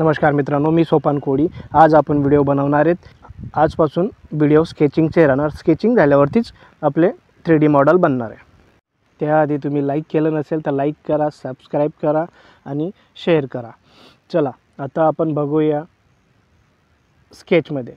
नमस्कार मित्रांनो, मी सोपान कोडी। आज आपण व्हिडिओ बनवणार आहेत। आजपासून व्हिडिओ स्केचिंगचे राहणार। स्केचिंग झाल्यावरतीच आपले 3D मॉडेल बनणार आहे। त्याआधी तुम्ही लाईक केलं नसेल तर लाईक करा, सबस्क्राईब करा आणि शेअर करा। चला आता आपण बघूया स्केचमध्ये।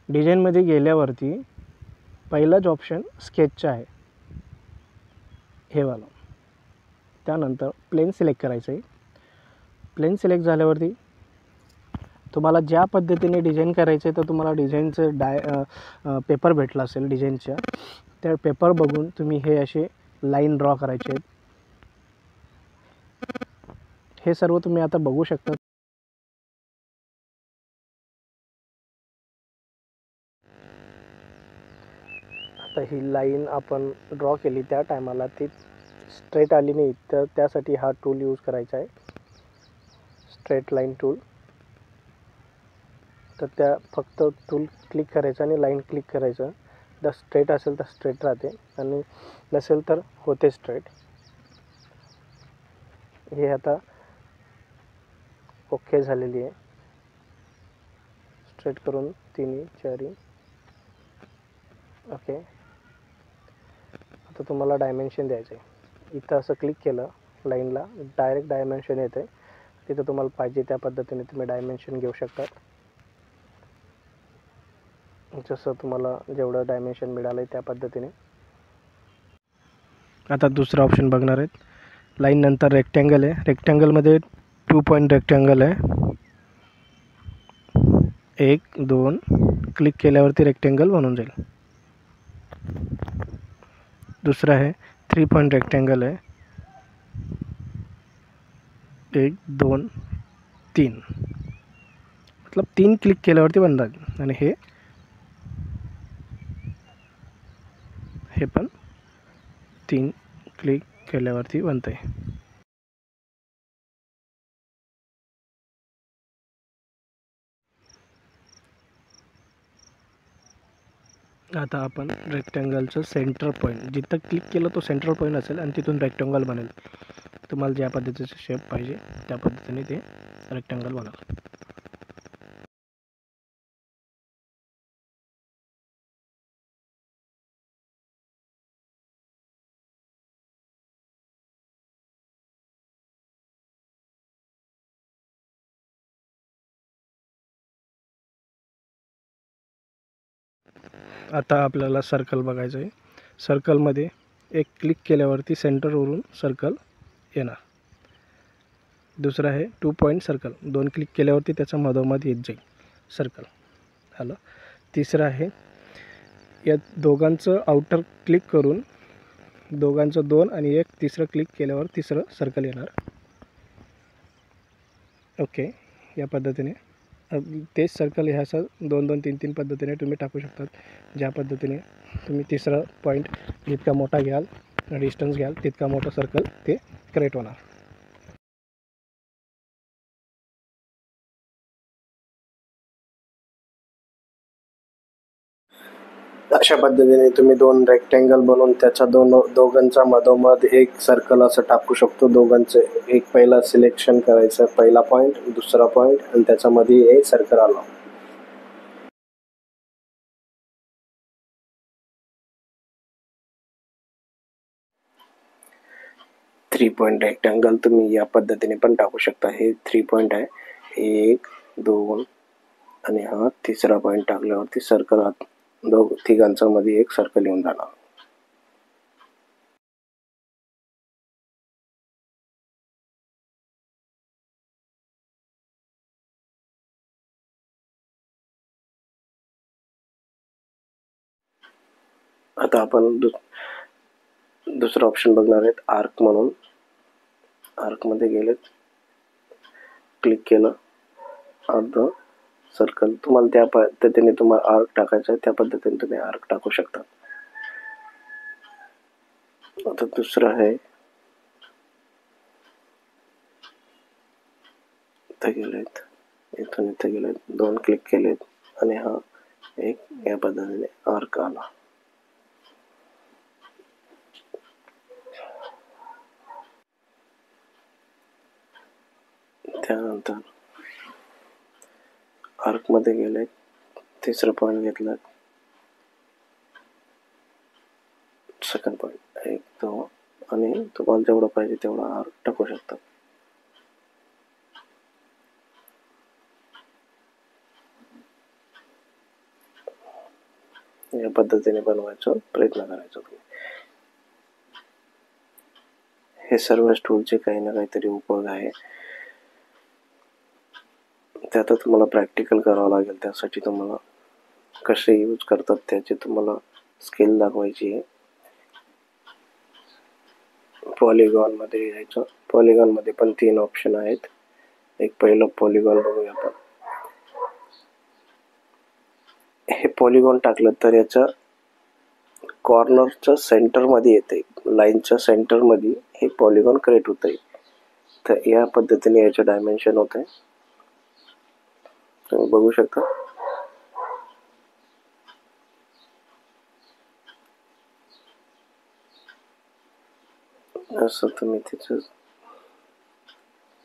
डिझाईनमध्ये गेल्यावरती पहिलाच ऑप्शन स्केचचा आहे, हे वाला। त्यानंतर प्लेन सिलेक्ट करायचं आहे। प्लेन सिलेक्ट झाल्यावरती तुम्हाला ज्या पद्धतीने डिझाइन करायचं आहे तर तुम्हाला डिझाइनचं पेपर भेटला असेल डिझाइनच्या, त्या पेपर बघून तुम्ही हे असे लाईन ड्रॉ करायचे आहेत। हे सर्व तुम्ही आता बघू शकता। आता ही लाईन आपण ड्रॉ केली, त्या टायमाला ती स्ट्रेट आली नाही, तर त्यासाठी हा टूल यूज करायचा आहे, स्ट्रेट लाईन टूल। तर त्या फक्त टूल क्लिक करायचं आणि लाईन क्लिक करायचं। जर स्ट्रेट असेल तर स्ट्रेट राहते आणि नसेल तर होते स्ट्रेट। हे आता ओके झालेली आहे। स्ट्रेट करून 3 4 ओके। आता तुम्हाला डायमेन्शन द्यायचं आहे। इथं असं क्लिक केलं लाईनला, डायरेक्ट डायमेन्शन येते। तिथं तुम्हाला पाहिजे त्या पद्धतीने तुम्ही डायमेन्शन घेऊ शकता। जसं तुम्हाला जेवढं डायमेन्शन मिळालं आहे त्या पद्धतीने। आता दुसरा ऑप्शन बघणार आहेत। लाईन नंतर रेक्टँगल आहे। रेक्टँगलमध्ये 2 पॉइंट रेक्टँगल आहे। 1 2 क्लिक केल्यावरती रेक्टँगल बनून जाईल। दुसरा आहे 3 पॉइंट रेक्टँगल आहे। 1 2 3 मतलब 3 क्लिक केल्यावरती बनतात आणि हे पण 3 क्लिक केल्यावरती बनते। आता आपण रेक्टँगलचं सेंटर पॉईंट, जिथं क्लिक केलं तो सेंटर पॉईंट असेल आणि तिथून रेक्टँगल बनेल। तुम्हाला ज्या पद्धतीचं शेप पाहिजे त्या पद्धतीने ते रेक्टँगल बनेल। आता आपल्याला सर्कल बघायचं आहे। सर्कलमध्ये एक क्लिक केल्यावरती सेंटरवरून सर्कल येणार। दुसरा आहे 2 पॉइंट सर्कल, 2 क्लिक केल्यावरती त्याचा मधोमध येत जाईल सर्कल, आलं। तिसरा आहे या दोघांचं आउटर क्लिक करून दोघांचं 2 आणि 1 तिसरं क्लिक केल्यावर तिसरं सर्कल येणार। ओके, या पद्धतीने तेच सर्कल ह्या असं 2 2 3 3 पद्धतीने तुम्ही टाकू शकतात। ज्या पद्धतीने तुम्ही तिसरा पॉईंट जितका मोठा घ्याल, डिस्टन्स घ्याल, तितका मोठा सर्कल ते क्रिएट होणार। अशा पद्धतीने तुम्ही 2 रेक्टँगल बनवून त्याचा दोघांचा मधोमध एक सर्कल असं टाकू शकतो। दोघांचे एक पहिला सिलेक्शन करायचं, पहिला पॉईंट, दुसरा पॉईंट आणि त्याच्यामध्ये एक सर्कल आला। थ्री पॉइंट रेक्टँगल तुम्ही या पद्धतीने पण टाकू शकता। हे 3 पॉइंट आहे, 1 2 आणि हा तिसरा पॉइंट टाकल्यावरती सर्कल तिघांचा मध्ये एक सर्कल येऊन जाणार। आता आपण दुसरा ऑप्शन बघणार आहेत, आर्क म्हणून। आर्क मध्ये गेलेत, क्लिक केलं, अर्ध सर्कल तुम्हाला त्या पद्धतीने तुम्हाला आर्क टाकायचं आहे, त्या पद्धतीने तुम्ही आर्क टाकू शकता। आता दुसरा आहे, इथे गेलेत, इथून इथे गेलेत, 2 क्लिक केलेत आणि हा एक या पद्धतीने आर्क आला। त्यानंतर आर्कमध्ये गेले, तिसरं पॉईंट घेतलं, सेकंड पॉईंट, एक तो, आणि तुम्हाला जेवढं पाहिजे तेवढा आर्क टाकू शकता. या पद्धतीने बनवायचा प्रयत्न करायचा तुम्ही. हे सर्व टूलचे काही ना काहीतरी उपयोग आहे. ते आता तुम्हाला प्रॅक्टिकल करावं लागेल. त्यासाठी तुम्हाला कसे यूज करतात त्याची तुम्हाला स्किल दाखवायची आहे. पॉलिगॉनमध्ये यायचं. पॉलिगॉनमध्ये पण 3 ऑप्शन आहेत. एक पहिलं पॉलिगॉन बघूया आपण. हे पॉलिगॉन टाकलं तर याच्या कॉर्नरच्या सेंटरमध्ये येते, लाईनच्या सेंटरमध्ये हे पॉलिगॉन क्रिएट होते. तर या पद्धतीने याचे डायमेन्शन होते, तुम्ही बघू शकता. असं तुम्ही त्याचं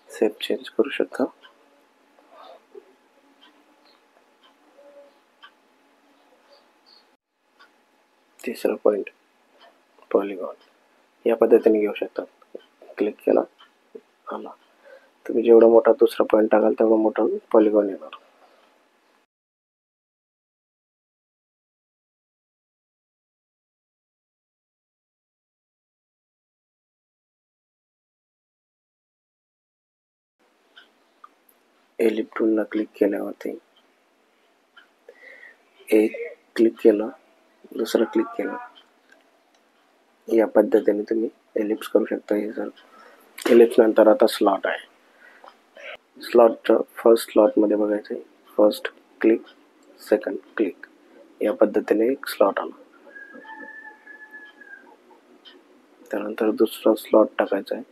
शेप चेंज करू शकता. तिसरा पॉईंट पॉलिगॉन या पद्धतीने घेऊ शकता. क्लिक केला, आला. तुम्ही जेवढा मोठा दुसरा पॉईंट टाकाल तेवढा मोठा पॉलिगॉन येणार. एलिप टूलला क्लिक केल्यावरती एक क्लिक केलं, दुसरं क्लिक केलं, या पद्धतीने तुम्ही एलिप्स करू शकता. हे जर एलिप्स नंतर आता स्लॉट आहे. स्लॉटचं फर्स्ट स्लॉटमध्ये बघायचं आहे. फर्स्ट क्लिक, सेकंड क्लिक, या पद्धतीने एक स्लॉट आला. त्यानंतर दुसरा स्लॉट टाकायचा आहे.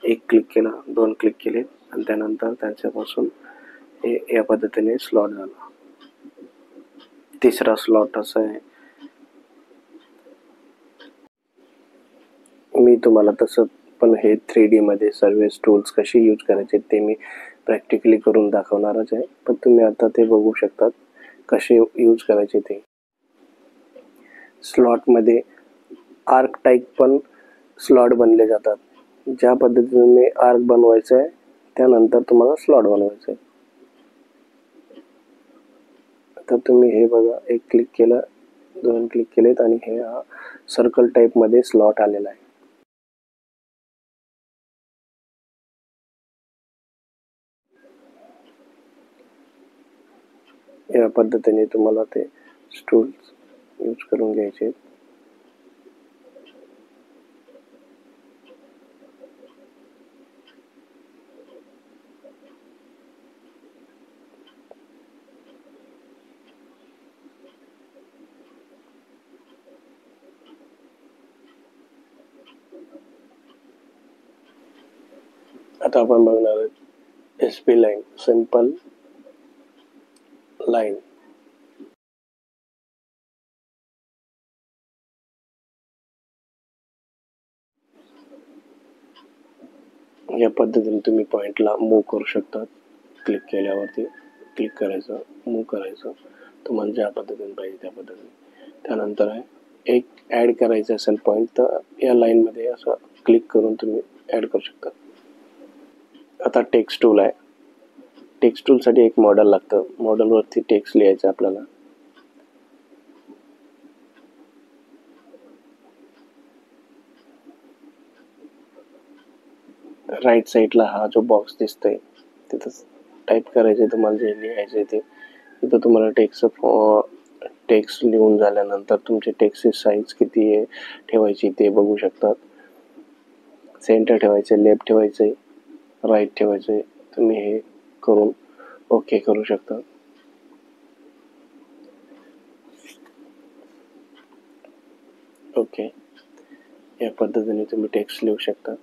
एक क्लिक केला, 2 क्लिक केले, आणि त्यानंतर त्याच्यापासून हे या पद्धतीने स्लॉट झाला. तिसरा स्लॉट असा आहे. मी तुम्हाला तसं पण हे 3D मध्ये सर्व टूल्स कसे यूज करायचे ते मी प्रॅक्टिकली करून दाखवणारच आहे. पण तुम्ही आता ते बघू शकतात कसे यूज करायचे ते. स्लॉटमध्ये आर्क टाईप पण स्लॉट बनले जातात. ज्या पद्धतीने आर्क बनवायचं आहे त्यानंतर तुम्हाला स्लॉट बनवायचं आहे. तर तुम्ही हे बघा, एक क्लिक केलं, 2 क्लिक केलेत, आणि हे सर्कल टाईपमध्ये स्लॉट आलेला आहे. या पद्धतीने तुम्हाला ते टूल्स यूज करून घ्यायचे. आता आपण बघणार आहोत SP लाईन, सिंपल लाईन. या पद्धतीने तुम्ही पॉइंटला मूव्ह करू शकता. क्लिक केल्यावरती क्लिक करायचं, मूव्ह करायचं, तुम्हाला ज्या पद्धतीने पाहिजे त्या पद्धतीने. त्यानंतर आहे एक ॲड करायचं असेल पॉईंट तर या लाईनमध्ये असं क्लिक करून तुम्ही ॲड करू शकता. आता टेक्स्ट टूल आहे. टेक्स्ट टूलसाठी एक मॉडेल लागतं. मॉडेलवरती टेक्स्ट लिहायचं आपल्याला. राईट साईडला हा जो बॉक्स दिसतोय तिथं टाईप करायचे तुम्हाला, जे लिहायचे ते. इथं तुम्हाला टेक्स्ट लिहून झाल्यानंतर तुमची टेक्स्टची साईज किती आहे ठेवायची ते बघू शकतात. सेंटर ठेवायचे, लेफ्ट ठेवायचे, राईट ठेवायचे. तुम्ही हे करून ओके करू शकता. ओके, या पद्धतीने तुम्ही टेक्स्ट लिहू शकता.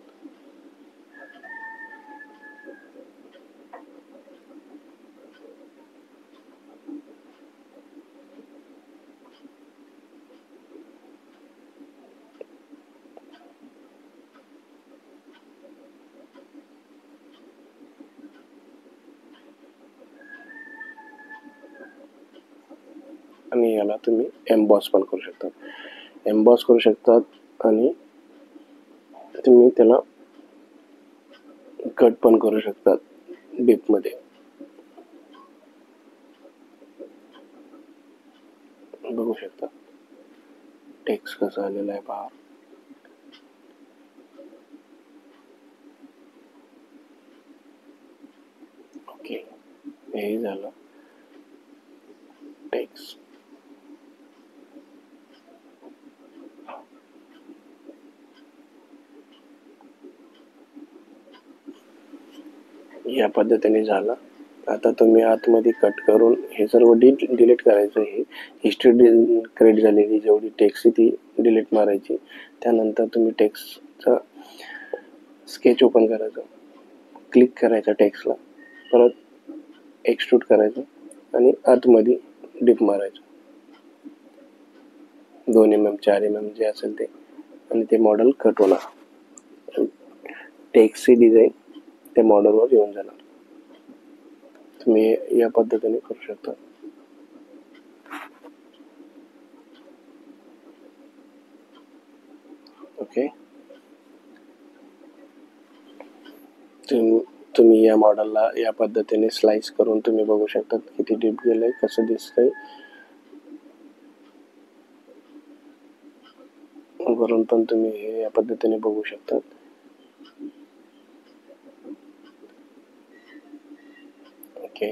आणि याला तुम्ही एम्बॉस पण करू शकतात. एम्बॉस करू शकतात आणि तुम्ही त्याला कट पण करू शकतात डीपमध्ये. बघू शकता टेक्स्ट कसा आलेला आहे पहा. ओके, हे झालं टेक्स्ट. या पद्धतीने झालं. आता तुम्ही आतमध्ये कट करून हे सर्व डिलीट करायचं. हे हिस्ट्री क्रिएट झालेली जेवढी टेक्स्ट ती डिलीट मारायची. त्यानंतर तुम्ही टेक्स्टचा स्केच ओपन करायचं, क्लिक करायचं टेक्स्टला, परत एक्सट्रूड करायचं आणि आतमध्ये डिप मारायचं 2 mm 4 mm जे असेल ते, आणि ते मॉडेल कट होणार. टेक्स्टची डिझाईन त्या मॉडेलवर येऊन जाणार. तुम्ही या पद्धतीने करू शकता. ओके, तुम्ही या मॉडेलला या पद्धतीने स्लाइस करून तुम्ही बघू शकता किती डीप गेलंय, कसं दिसतंय. वरून पण तुम्ही हे या पद्धतीने बघू शकता. ओके.